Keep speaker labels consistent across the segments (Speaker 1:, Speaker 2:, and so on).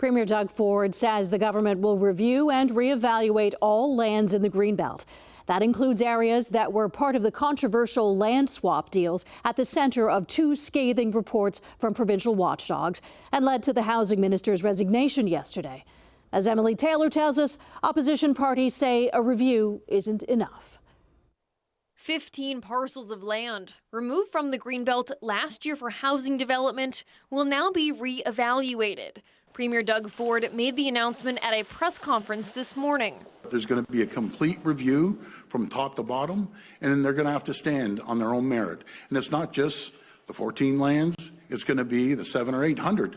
Speaker 1: Premier Doug Ford says the government will review and reevaluate all lands in the Greenbelt. That includes areas that were part of the controversial land swap deals at the center of two scathing reports from provincial watchdogs and led to the Housing Minister's resignation yesterday. As Emily Taylor tells us, opposition parties say a review isn't enough.
Speaker 2: 15 parcels of land removed from the Greenbelt last year for housing development will now be re-evaluated. Premier Doug Ford made the announcement at a press conference this morning.
Speaker 3: There's going to be a complete review from top to bottom, and then they're going to have to stand on their own merit. And it's not just the 14 lands, it's going to be the 700 or 800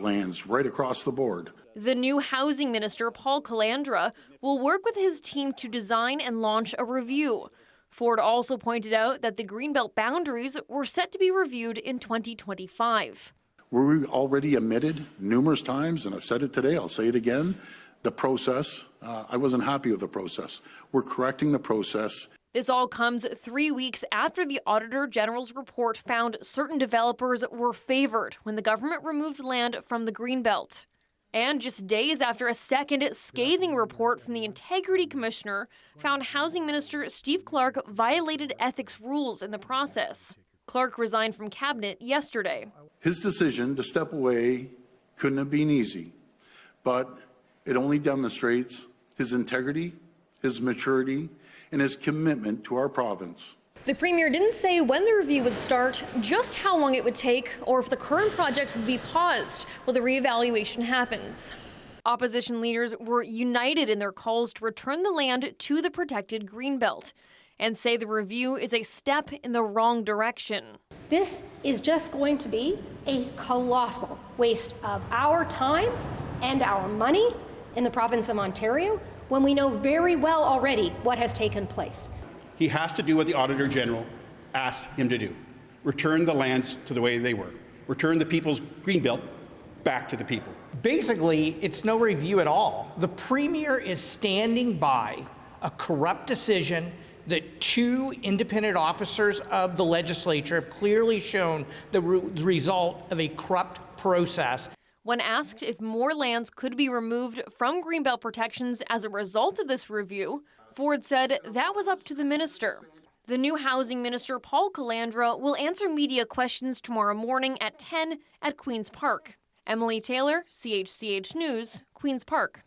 Speaker 3: lands right across the board.
Speaker 2: The new Housing Minister, Paul Calandra, will work with his team to design and launch a review. Ford also pointed out that the Greenbelt boundaries were set to be reviewed in 2025.
Speaker 3: We already admitted numerous times, and I've said it today, I'll say it again, the process, I wasn't happy with the process. We're correcting the process.
Speaker 2: This all comes 3 weeks after the Auditor General's report found certain developers were favored when the government removed land from the Greenbelt. And just days after a second scathing report from the Integrity Commissioner found Housing Minister Steve Clark violated ethics rules in the process. Clark resigned from cabinet yesterday.
Speaker 3: His decision to step away couldn't have been easy, but it only demonstrates his integrity, his maturity, and his commitment to our province.
Speaker 2: The Premier didn't say when the review would start, just how long it would take, or if the current projects would be paused while the reevaluation happens. Opposition leaders were united in their calls to return the land to the protected Greenbelt and say the review is a step in the wrong direction.
Speaker 4: This is just going to be a colossal waste of our time and our money in the province of Ontario when we know very well already what has taken place.
Speaker 5: He has to do what the Auditor General asked him to do. Return the lands to the way they were. Return the people's Greenbelt back to the people.
Speaker 6: Basically, it's no review at all. The Premier is standing by a corrupt decision that two independent officers of the legislature have clearly shown the result of a corrupt process.
Speaker 2: When asked if more lands could be removed from Greenbelt protections as a result of this review, Ford said that was up to the minister. The new Housing Minister, Paul Calandra, will answer media questions tomorrow morning at 10 at Queen's Park. Emily Taylor, CHCH News, Queen's Park.